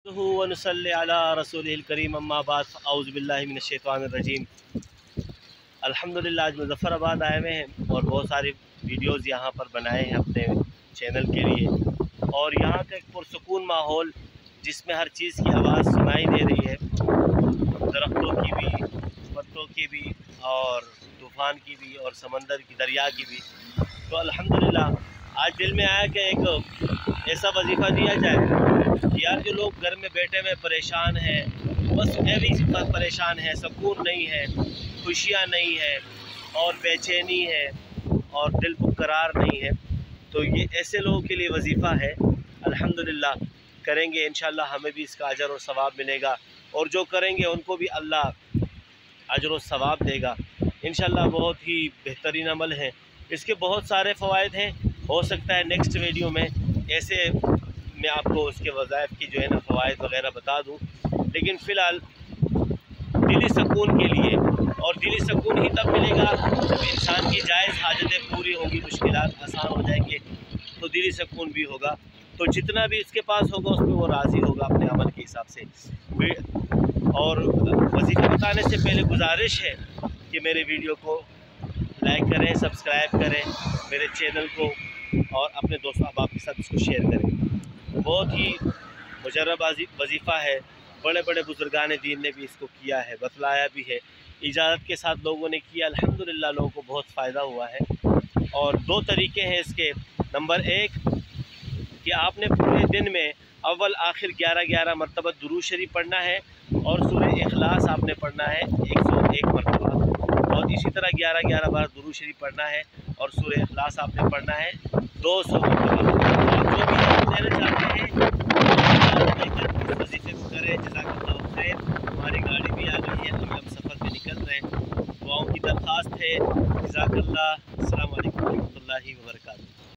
वनुसल्ली अला रसूलिल करीम अम्मा बाद औज़ु बिल्लाहि मिनश शैतानिर रजीम। अल्हम्दुलिल्लाह आज मुज़फ़्फ़राबाद आए हुए हैं और बहुत सारी वीडियोज़ यहाँ पर बनाए हैं अपने चैनल के लिए। और यहाँ का एक पुरसुकून माहौल जिसमें हर चीज़ की आवाज़ सुनाई दे रही है, दरख्तों की भी, पत्तों की भी, और तूफ़ान की भी, और समंदर की, दरिया की भी। तो अल्हम्दुलिल्लाह आज दिल में आया कि एक ऐसा वजीफ़ा दिया जाए कि यार जो लोग घर में बैठे हुए परेशान हैं, बस उन्हें भी परेशान है, सुकून नहीं है, खुशियाँ नहीं है, और बेचैनी है, और दिल करार नहीं है, तो ये ऐसे लोगों के लिए वजीफ़ा है। अल्हम्दुलिल्लाह करेंगे इंशाअल्लाह हमें भी इसका अजर और सवाब मिलेगा, और जो करेंगे उनको भी अल्लाह अजर और सवाब देगा इंशाअल्लाह। बहुत ही बेहतरीन अमल है, इसके बहुत सारे फ़वाइद हैं। हो सकता है नेक्स्ट वीडियो में ऐसे मैं आपको उसके वज़ाइफ की जो है ना फ़वाइद वगैरह बता दूं, लेकिन फ़िलहाल दिली सुकून के लिए, और दिली सुकून ही तब मिलेगा जब इंसान की जायज़ हाजतें पूरी होंगी, मुश्किलात आसान हो जाएंगे, तो दिली सुकून भी होगा। तो जितना भी इसके पास होगा उसमें वो राज़ी होगा अपने अमल के हिसाब से। और वजीफ़ा बताने से पहले गुजारिश है कि मेरे वीडियो को लाइक करें, सब्सक्राइब करें मेरे चैनल को, और अपने दोस्तों अहबाब के साथ इसको शेयर करें। बहुत ही मुजर्रब वजीफ़ा है, बड़े बड़े बुज़ुर्गान दीन ने भी इसको किया है, बतलाया भी है, इजाज़त के साथ लोगों ने किया। अल्हम्दुलिल्लाह लोगों को बहुत फ़ायदा हुआ है। और दो तरीके हैं इसके। नंबर एक कि आपने पूरे दिन में अव्वल आखिर 11-11 मरतबा दुरूद शरीफ पढ़ना है, और सूरह इखलास आपने पढ़ना है 101 मरतबा, और इसी तरह 11-11 बार दुरूद शरीफ पढ़ना है, और सूरह इखलास आपने पढ़ना है 200 मरतबा। जो भी आप देना चाहते हैं इस वजीफे को करें। जज़ाकल्लाहु खैर। हमारी गाड़ी भी आ गई है, अभी हम सफ़र पे निकल रहे हैं। दुआओं की दरख्वास्त है। जज़ाकल्लाह। अस्सलामु अलैकुम व रहमतुल्लाहि व बरकातुहू।